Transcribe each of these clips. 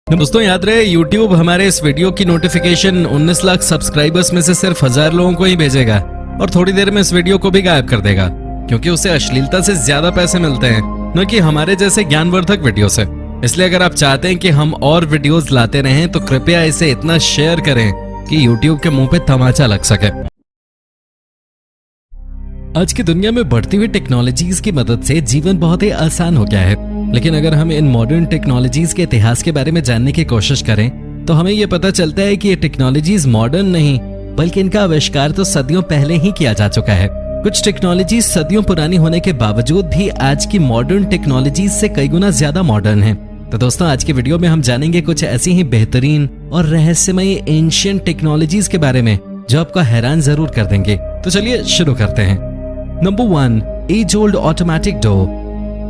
दोस्तों याद रहे, YouTube हमारे इस वीडियो की नोटिफिकेशन 19 लाख सब्सक्राइबर्स में से सिर्फ 1000 लोगों को ही भेजेगा और थोड़ी देर में इस वीडियो को भी गायब कर देगा, क्योंकि उसे अश्लीलता से ज्यादा पैसे मिलते हैं, न कि हमारे जैसे ज्ञानवर्धक वीडियो से। इसलिए अगर आप चाहते हैं कि हम और वीडियोस लाते रहें तो कृपया इसे इतना शेयर करें कि YouTube के मुंह पे तमाचा लग सके। आज की दुनिया में बढ़ती हुई टेक्नोलॉजीज की मदद से जीवन बहुत ही आसान हो गया है, लेकिन अगर हम इन मॉडर्न टेक्नोलॉजीज के इतिहास के बारे में जानने की कोशिश करें तो हमें यह पता चलता है कि ये टेक्नोलॉजीज मॉडर्न नहीं बल्कि इनका आविष्कार तो सदियों पहले ही किया जा चुका है। कुछ टेक्नोलॉजीज सदियों पुरानी होने के बावजूद भी आज की मॉडर्न टेक्नोलॉजीज से कई गुना ज्यादा मॉडर्न है। तो दोस्तों आज की वीडियो में हम जानेंगे कुछ ऐसी ही बेहतरीन और रहस्यमयी एंशिएंट टेक्नोलॉजीज के बारे में जो आपको हैरान जरूर कर देंगे। तो चलिए शुरू करते हैं। Number 1, age old automatic door.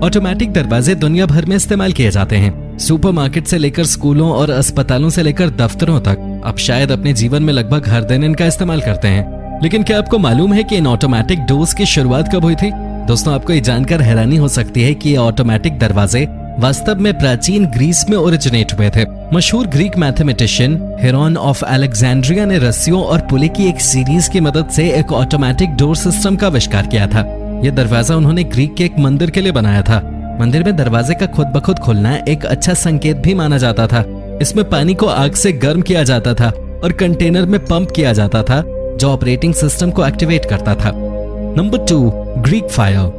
Automatic दरवाजे दुनिया भर में इस्तेमाल किए जाते हैं। सुपरमार्केट से लेकर स्कूलों और अस्पतालों से लेकर दफ्तरों तक आप शायद अपने जीवन में लगभग हर दिन इनका इस्तेमाल करते हैं। लेकिन क्या आपको मालूम है कि इन ऑटोमेटिक डोर्स की शुरुआत कब हुई थी? दोस्तों आपको ये जानकर हैरानी हो सकती है कि ये ऑटोमेटिक दरवाजे वास्तव में प्राचीन ग्रीस में ओरिजिनेट हुए थे। मशहूर Greek mathematician Heron of Alexandria ने रस्सियों और पुले की एक सीरीज की मदद से एक ऑटोमेटिक डोर सिस्टम का आविष्कार किया था। यह दरवाजा उन्होंने ग्रीक के एक मंदिर के लिए बनाया था। मंदिर में दरवाजे का खुद ब खुद खुलना एक अच्छा संकेत भी माना जाता था। इसमें पानी को आग से गर्म किया जाता था और कंटेनर में पंप किया जाता था जो ऑपरेटिंग सिस्टम को एक्टिवेट करता था। Number 2, Greek fire.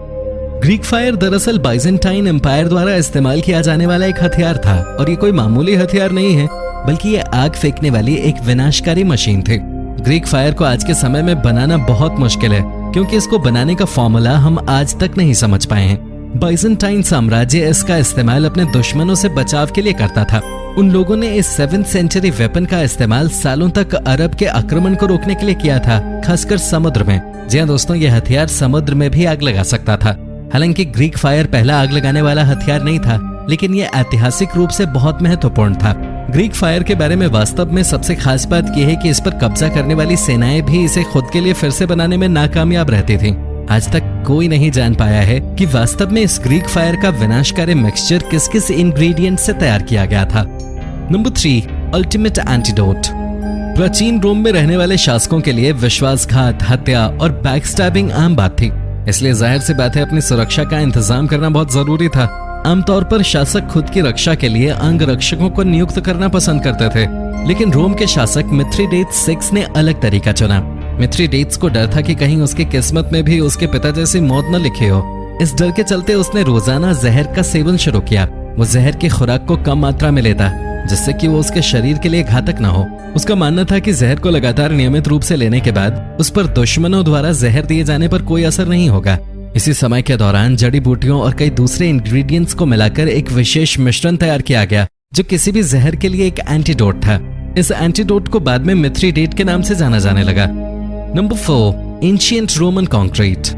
Greek fire दरअसल बाइजेंटाइन एम्पायर द्वारा इस्तेमाल किया जाने वाला एक हथियार था और ये कोई मामूली हथियार नहीं है बल्कि ये आग फेंकने वाली एक विनाशकारी मशीन थी। ग्रीक फायर को आज के समय में बनाना बहुत मुश्किल है क्योंकि इसको बनाने का फॉर्मूला हम आज तक नहीं समझ पाए हैं। बाइजेंटाइन साम्राज्य इसका इस्तेमाल अपने दुश्मनों से बचाव के लिए करता था। उन लोगों ने इस 7th सेंचुरी वेपन का इस्तेमाल सालों तक अरब के आक्रमण को रोकने के लिए किया था, खासकर समुद्र में। जी हाँ दोस्तों, यह हथियार समुद्र में भी आग लगा सकता था। हालांकि ग्रीक फायर पहला आग लगाने वाला हथियार नहीं था, लेकिन यह ऐतिहासिक रूप से बहुत महत्वपूर्ण था। ग्रीक फायर के बारे में वास्तव में सबसे खास बात यह है कि इस पर कब्जा करने वाली सेनाएं भी इसे खुद के लिए फिर से बनाने में नाकामयाब रहती थीं। आज तक कोई नहीं जान पाया है कि वास्तव में इस ग्रीक फायर का विनाशकारी मिक्सचर किस किस इंग्रेडिएंट से तैयार किया गया था। Number 3, ultimate antidote. प्राचीन रोम में रहने वाले शासकों के लिए विश्वासघात, हत्या और बैकस्टैबिंग आम बात थी, इसलिए जाहिर सी बात है अपनी सुरक्षा का इंतजाम करना बहुत जरूरी था। आमतौर पर शासक खुद की रक्षा के लिए अंगरक्षकों को नियुक्त करना पसंद करते थे, लेकिन रोम के शासक मिथ्रिडेट्स 6 ने अलग तरीका चुना। मिथ्रिडेट्स को डर था कि कहीं उसकी किस्मत में भी उसके पिता जैसी मौत न लिखी हो। इस डर के चलते उसने रोजाना जहर का सेवन शुरू किया। वो जहर की खुराक को कम मात्रा में लेता जिससे कि वो उसके शरीर के लिए घातक न हो। उसका मानना था कि जहर को लगातार नियमित रूप से लेने के बाद उस पर दुश्मनों द्वारा जहर दिए जाने पर कोई असर नहीं होगा। इसी समय के दौरान जड़ी बूटियों और कई दूसरे इंग्रेडिएंट्स को मिलाकर एक विशेष मिश्रण तैयार किया गया जो किसी भी जहर के लिए एक एंटीडोट था। इस एंटीडोट को बाद में मिथ्रिडेट के नाम से जाना जाने लगा। Number 4, ancient Roman concrete.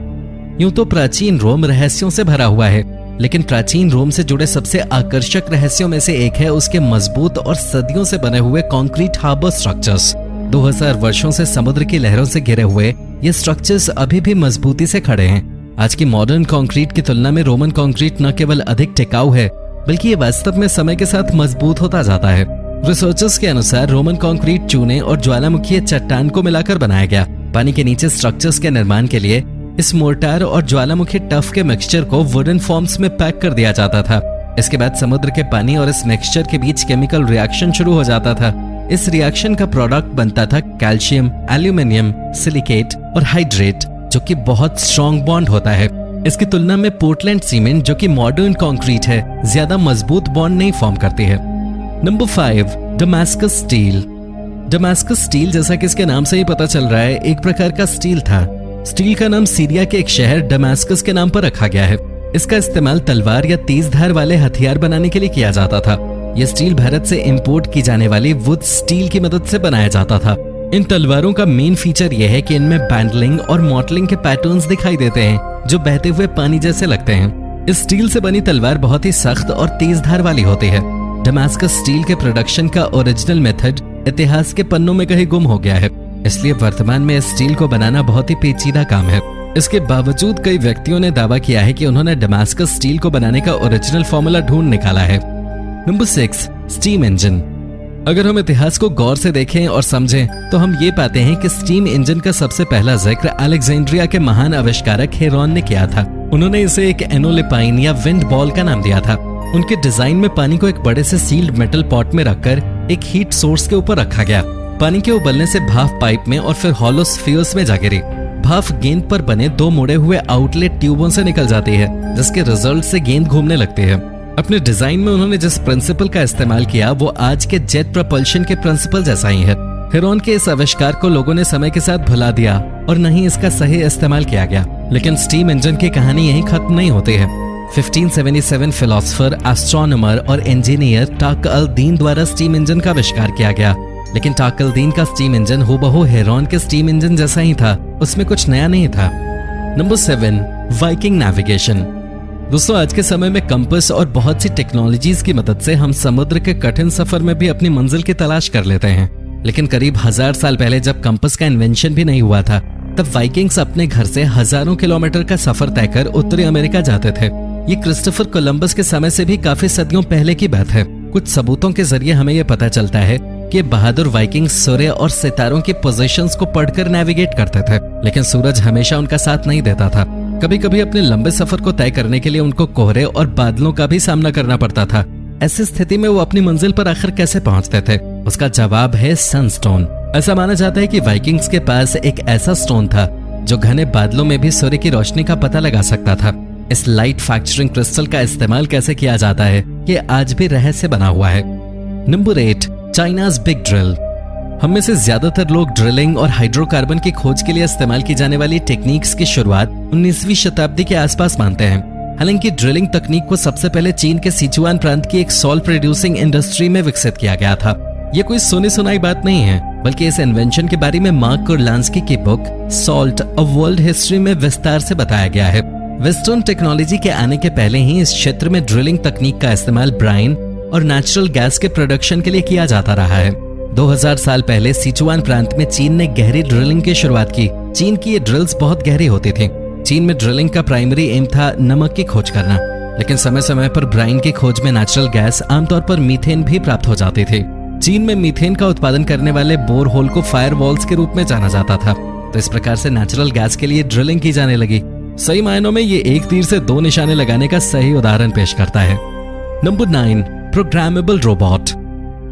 यूं तो प्राचीन रोम रहस्यों से भरा हुआ है, लेकिन प्राचीन रोम से जुड़े सबसे आकर्षक रहस्यों में से एक है उसके मजबूत और सदियों से बने हुए कंक्रीट हार्बर स्ट्रक्चर्स। 2000 वर्षों से समुद्र की लहरों से घिरे हुए ये स्ट्रक्चर्स अभी भी मजबूती से खड़े हैं। आज की मॉडर्न कंक्रीट की तुलना में रोमन कंक्रीट न केवल अधिक टिकाऊ है बल्कि ये वास्तव में समय के साथ मजबूत होता जाता है। रिसर्चर्स के अनुसार रोमन कंक्रीट चूने और ज्वालामुखी चट्टान को मिलाकर बनाया गया। पानी के नीचे स्ट्रक्चर्स के निर्माण के लिए इस मोर्टार और ज्वालामुखी टफ के मिक्सचर को वुडन फॉर्म्स में पैक कर दिया जाता था। इसके बाद समुद्र के पानी और इस मिक्सचर के बीच केमिकल रिएक्शन शुरू हो जाता था। इस रिएक्शन का प्रोडक्ट बनता था कैल्शियम, एल्यूमिनियम, सिलिकेट और हाइड्रेट, जो कि बहुत स्ट्रॉन्ग बॉन्ड होता है। इसकी तुलना में पोर्टलैंड सीमेंट जो कि मॉडर्न कंक्रीट है ज्यादा मजबूत बॉन्ड नहीं फॉर्म करती है। Number 5, Damascus steel. Damascus steel जैसा कि इसके नाम से ही पता चल रहा है एक प्रकार का स्टील था। स्टील का नाम सीरिया के एक शहर डमास्कस के नाम पर रखा गया है। इसका इस्तेमाल तलवार या तेज धार वाले हथियार बनाने के लिए किया जाता था। यह स्टील भारत से इंपोर्ट की जाने वाली वुड स्टील की मदद से बनाया जाता था। इन तलवारों का मेन फीचर यह है कि इनमें बैंडलिंग और मॉटलिंग के पैटर्न्स दिखाई देते हैं जो बहते हुए पानी जैसे लगते हैं। इस स्टील से बनी तलवार बहुत ही सख्त और तेज धार वाली होती है। डमास्कस स्टील के प्रोडक्शन का ओरिजिनल मेथड इतिहास के पन्नों में कहीं गुम हो गया है, इसलिए वर्तमान में इस स्टील को बनाना बहुत ही पेचीदा काम है। इसके बावजूद कई व्यक्तियों ने दावा किया है कि उन्होंने डमास्कस स्टील को बनाने का ओरिजिनल फॉर्मूला ढूंढ निकाला है। Number 6, steam engine. अगर हम इतिहास को गौर से देखें और समझें तो हम ये पाते हैं कि स्टीम इंजन का सबसे पहला जिक्र अलेक्जेंड्रिया के महान आविष्कारक हेरोन ने किया था। उन्होंने इसे एक एनोलिपाइन या विंड बॉल का नाम दिया था। उनके डिजाइन में पानी को एक बड़े से सील्ड मेटल पॉट में रखकर एक हीट सोर्स के ऊपर रखा गया। पानी के उबलने से भाप पाइप में और फिर हॉलो स्फीयर्स में जा गिरी। भाप गेंद पर बने 2 मुड़े हुए आउटलेट ट्यूबों से निकल जाती है, जिसके रिजल्ट से गेंद घूमने लगती है। अपने डिजाइन में उन्होंने जिस प्रिंसिपल का इस्तेमाल किया वो आज के जेट प्रपल्शन के प्रिंसिपल जैसा ही है। हेरोन के इस आविष्कार को लोगों ने समय के साथ भुला दिया और न ही इसका सही इस्तेमाल किया गया। लेकिन स्टीम इंजन की कहानी यहीं खत्म नहीं होती है। 1577 फिलोसोफर, एस्ट्रोनॉमर और इंजीनियर टाक-अल-दीन द्वारा स्टीम इंजन का आविष्कार किया गया। लेकिन टाक-अल-दीन का स्टीम इंजन हूबहू हेरोन के स्टीम इंजन जैसा ही था, उसमें कुछ नया नहीं था। Number 7, Viking navigation. दोस्तों, आज के समय में कंपास और बहुत सी टेक्नोलॉजीज की मदद से हम समुद्र के कठिन सफर में भी अपनी मंजिल की तलाश कर लेते हैं। लेकिन करीब 1000 साल पहले जब कंपास का इन्वेंशन भी नहीं हुआ था, तब वाइकिंग्स अपने घर से हजारों किलोमीटर का सफर तय कर उत्तरी अमेरिका जाते थे। ये क्रिस्टोफर कोलंबस के समय से भी काफी सदियों पहले की बात है। कुछ सबूतों के जरिए हमें यह पता चलता है कि बहादुर वाइकिंग्स सूर्य और सितारों की पोजीशंस को पढ़कर नेविगेट करते थे, लेकिन सूरज हमेशा उनका साथ नहीं देता था। कभी कभी अपने लंबे सफर को तय करने के लिए उनको कोहरे और बादलों का भी सामना करना पड़ता था। ऐसी स्थिति में वो अपनी मंजिल पर आखिर कैसे पहुंचते थे? उसका जवाब है सनस्टोन। ऐसा माना जाता है कि वाइकिंग्स के पास एक ऐसा स्टोन था जो घने बादलों में भी सूर्य की रोशनी का पता लगा सकता था। इस लाइट फैक्चरिंग क्रिस्टल का इस्तेमाल कैसे किया जाता है, ये आज भी रहस्य बना हुआ है। Number 8, China's big drill. हम में से ज्यादातर लोग ड्रिलिंग और हाइड्रोकार्बन की खोज के लिए इस्तेमाल की जाने वाली टेक्निक्स की शुरुआत 19वीं शताब्दी के आसपास मानते हैं। हालांकि ड्रिलिंग तकनीक को सबसे पहले चीन के सिचुआन प्रांत की एक सॉल्ट प्रोड्यूसिंग इंडस्ट्री में विकसित किया गया था। ये कोई सुनी सुनाई बात नहीं है, बल्कि इस इन्वेंशन के बारे में मार्क कुर्लांस्की की book salt a world history में विस्तार से बताया गया है। वेस्टर्न टेक्नोलॉजी के आने के पहले ही इस क्षेत्र में ड्रिलिंग तकनीक का इस्तेमाल ब्राइन और नेचुरल गैस के प्रोडक्शन के लिए किया जाता रहा है। 2000 साल पहले सिचुआन प्रांत में चीन ने गहरी ड्रिलिंग की शुरुआत की। चीन की ये ड्रिल्स बहुत गहरी होती थी। चीन में ड्रिलिंग का प्राइमरी एम था नमक की खोज करना, लेकिन समय समय पर ब्राइन की खोज में नेचुरल गैस, आमतौर पर मीथेन भी प्राप्त हो जाती थी। चीन में मीथेन का उत्पादन करने वाले बोर होल को फायर वॉल्स के रूप में जाना जाता था। तो इस प्रकार से नेचुरल गैस के लिए ड्रिलिंग की जाने लगी। सही मायनों में ये एक तीर से 2 निशाने लगाने का सही उदाहरण पेश करता है। Number 9, programmable robot.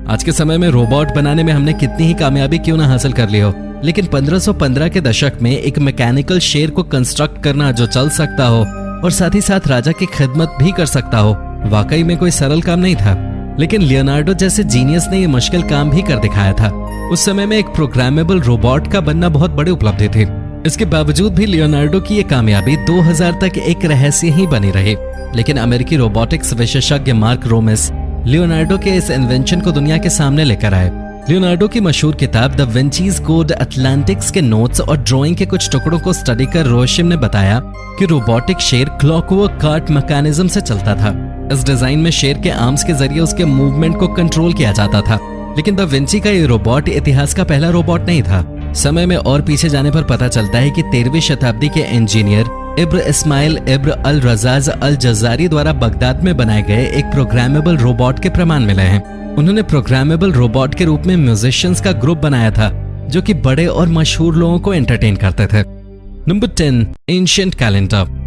आज के समय में रोबोट बनाने में हमने कितनी ही कामयाबी क्यों ना हासिल कर ली हो, लेकिन 1515 के दशक में एक मैकेनिकल शेर को कंस्ट्रक्ट करना जो चल सकता हो और साथ ही साथ राजा की खिदमत भी कर सकता हो, वाकई में कोई सरल काम नहीं था। लेकिन लियोनार्डो जैसे जीनियस ने ये मुश्किल काम भी कर दिखाया था। उस समय में एक प्रोग्रामेबल रोबोट का बनना बहुत बड़ी उपलब्धि थी। इसके बावजूद भी लियोनार्डो की ये कामयाबी 2000 तक एक रहस्य ही बनी रही। लेकिन अमेरिकी रोबोटिक्स विशेषज्ञ मार्क रोमिस लियोनार्डो के इस इन्वेंशन को दुनिया के सामने लेकर आए। लियोनार्डो की मशहूर किताब द विंचीज कोड अटलांटिक्स के नोट्स और ड्राइंग के कुछ टुकड़ों को स्टडी कर रोशिम ने बताया कि रोबोटिक शेर क्लॉकवर्क कार्ट मैकेनिज्म से चलता था। इस डिजाइन में शेर के आर्म्स के जरिए उसके मूवमेंट को कंट्रोल किया जाता था। लेकिन द विंची का ये रोबोट इतिहास का पहला रोबोट नहीं था। समय में और पीछे जाने पर पता चलता है कि 13वीं शताब्दी के इंजीनियर इब्र इस्माइल इब्र अल रजाज अल जजारी द्वारा बगदाद में बनाए गए एक प्रोग्रामेबल रोबोट के प्रमाण मिले हैं। उन्होंने प्रोग्रामेबल रोबोट के रूप में म्यूजिशियंस का ग्रुप बनाया था जो कि बड़े और मशहूर लोगों को एंटरटेन करते थे। Number 10, ancient calendar.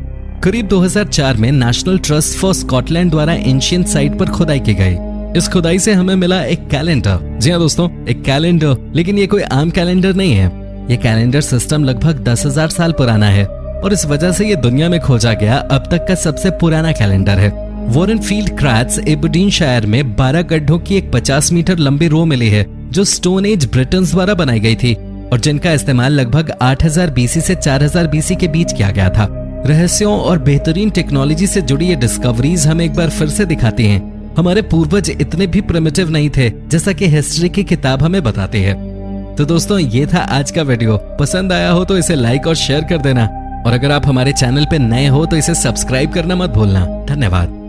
करीब 2004 में नेशनल ट्रस्ट फॉर स्कॉटलैंड द्वारा एंशिएंट साइट पर खुदाई की गई। इस खुदाई से हमें मिला एक कैलेंडर। जी हाँ दोस्तों, एक कैलेंडर, लेकिन ये कोई आम कैलेंडर नहीं है। ये कैलेंडर सिस्टम लगभग 10,000 साल पुराना है और इस वजह से ये दुनिया में खोजा गया अब तक का सबसे पुराना कैलेंडर है। वॉरेनफील्ड क्रैट्स एबरडीनशायर में 12 गड्ढों की एक 50 मीटर लंबी रो मिली है जो स्टोन एज ब्रिटन्स द्वारा बनाई गई थी और जिनका इस्तेमाल लगभग 8000 बीसी से 4000 बीसी के बीच किया गया था। रहस्यों और बेहतरीन टेक्नोलॉजी से जुड़ी ये डिस्कवरीज हमें एक बार फिर से दिखाती हैं हमारे पूर्वज इतने भी प्रिमिटिव नहीं थे जैसा कि हिस्ट्री की किताब हमें बताती है। तो दोस्तों, ये था आज का वीडियो। पसंद आया हो तो इसे लाइक और शेयर कर देना और अगर आप हमारे चैनल पे नए हो तो इसे सब्सक्राइब करना मत भूलना। धन्यवाद।